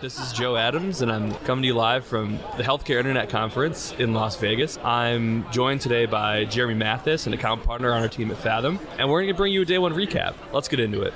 This is Joe Adams, and I'm coming to you live from the Healthcare Internet Conference in Las Vegas. I'm joined today by Jeremy Mathis, an account partner on our team at Fathom, and we're going to bring you a day one recap. Let's get into it.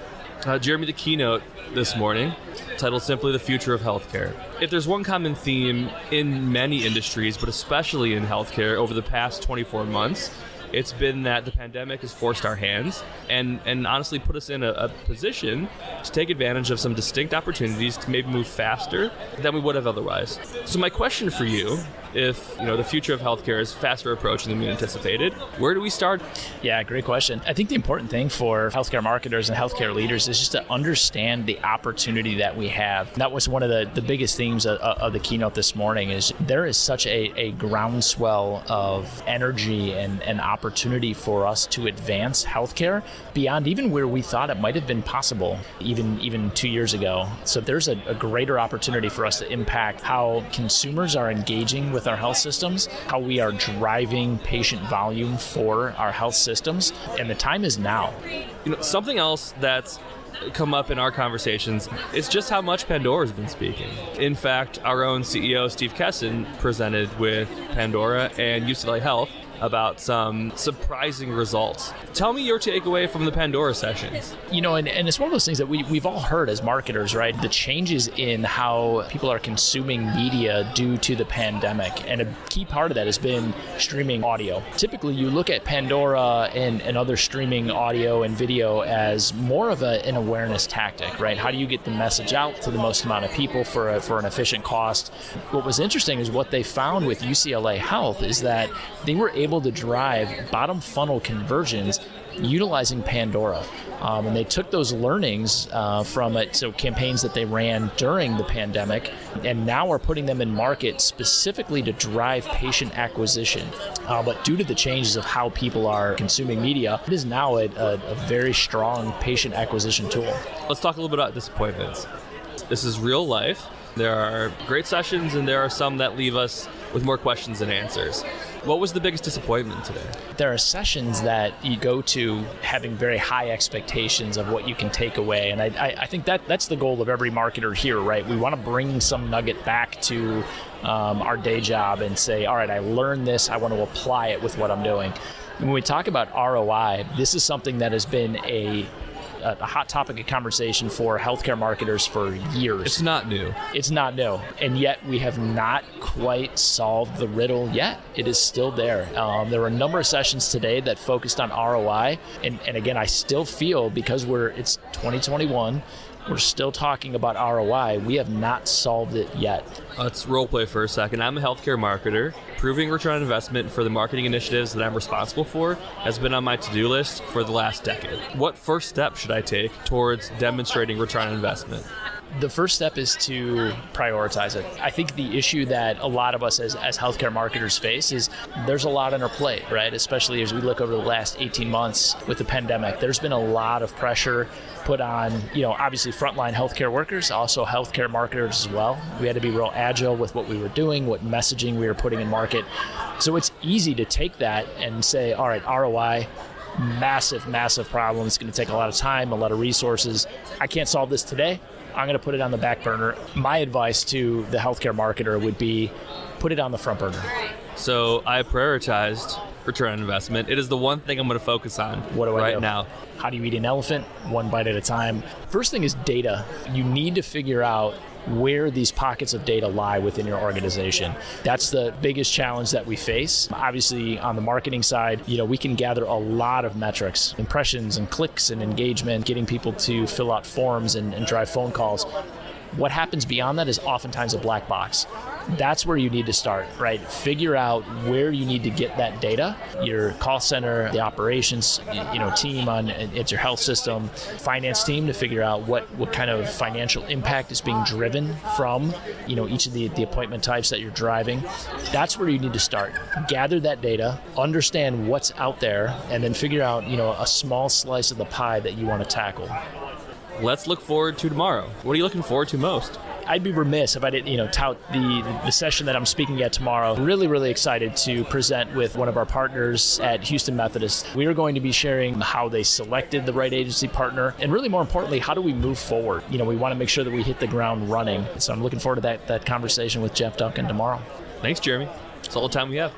Jeremy, the keynote this morning, titled simply The Future of Healthcare. If there's one common theme in many industries, but especially in healthcare over the past 24 months, it's been that the pandemic has forced our hands and honestly put us in a position to take advantage of some distinct opportunities to maybe move faster than we would have otherwise. So my question for you, if the future of healthcare is faster approaching than we anticipated, where do we start? Yeah, great question. I think the important thing for healthcare marketers and healthcare leaders is just to understand the opportunity that we have. That was one of the biggest themes of the keynote this morning. Is there is such a groundswell of energy and opportunity for us to advance healthcare beyond even where we thought it might have been possible even 2 years ago. So there's a greater opportunity for us to impact how consumers are engaging with our health systems, how we are driving patient volume for our health systems, and the time is now. Something else that's come up in our conversations is just how much Pandora's been speaking. In fact, our own CEO, Steve Kessin, presented with Pandora and UCLA Health about some surprising results. Tell me your takeaway from the Pandora sessions. And it's one of those things that we've all heard as marketers, right? The changes in how people are consuming media due to the pandemic. And a key part of that has been streaming audio. Typically, you look at Pandora and other streaming audio and video as more of an awareness tactic, right? How do you get the message out to the most amount of people for an efficient cost? What was interesting is what they found with UCLA Health is that they were able to drive bottom funnel conversions utilizing Pandora. And they took those learnings from it, so campaigns that they ran during the pandemic, and now are putting them in market specifically to drive patient acquisition. But due to the changes of how people are consuming media, it is now a very strong patient acquisition tool. Let's talk a little bit about disappointments. This is real life. There are great sessions, and there are some that leave us with more questions than answers. What was the biggest disappointment today? There are sessions that you go to having very high expectations of what you can take away. And I think that's the goal of every marketer here, right? We want to bring some nugget back to our day job and say, all right, I learned this. I want to apply it with what I'm doing. When we talk about ROI, this is something that has been a hot topic of conversation for healthcare marketers for years. It's not new. It's not new. And yet we have not quite solved the riddle yet. It is still there. There were a number of sessions today that focused on ROI. And again, I still feel because it's 2021, we're still talking about ROI. We have not solved it yet. Let's role play for a second. I'm a healthcare marketer. Proving return on investment for the marketing initiatives that I'm responsible for has been on my to-do list for the last decade. What first step should I take towards demonstrating return on investment? The first step is to prioritize it. I think the issue that a lot of us as healthcare marketers face is there's a lot on our plate, right? Especially as we look over the last 18 months with the pandemic. There's been a lot of pressure put on, obviously frontline healthcare workers, also healthcare marketers as well. We had to be real agile with what we were doing, what messaging we were putting in market. So it's easy to take that and say, all right, ROI, massive problem. It's going to take a lot of time, a lot of resources. I can't solve this today. I'm going to put it on the back burner. My advice to the healthcare marketer would be put it on the front burner. So I prioritized return on investment. It is the one thing I'm going to focus on right now. How do you eat an elephant? One bite at a time. First thing is data. You need to figure out where these pockets of data lie within your organization. That's the biggest challenge that we face. Obviously, on the marketing side, we can gather a lot of metrics, impressions and clicks and engagement, getting people to fill out forms and drive phone calls. What happens beyond that is oftentimes a black box. That's where you need to start, right? Figure out where you need to get that data. Your call center, the operations, team it's your health system, finance team to figure out what kind of financial impact is being driven from, each of the appointment types that you're driving. That's where you need to start. Gather that data, understand what's out there, and then figure out, a small slice of the pie that you want to tackle. Let's look forward to tomorrow. What are you looking forward to most? I'd be remiss if I didn't, tout the session that I'm speaking at tomorrow. Really, really excited to present with one of our partners at Houston Methodist. We are going to be sharing how they selected the right agency partner, and really more importantly, how do we move forward? We want to make sure that we hit the ground running. So I'm looking forward to that conversation with Jeff Duncan tomorrow. Thanks, Jeremy. That's all the time we have.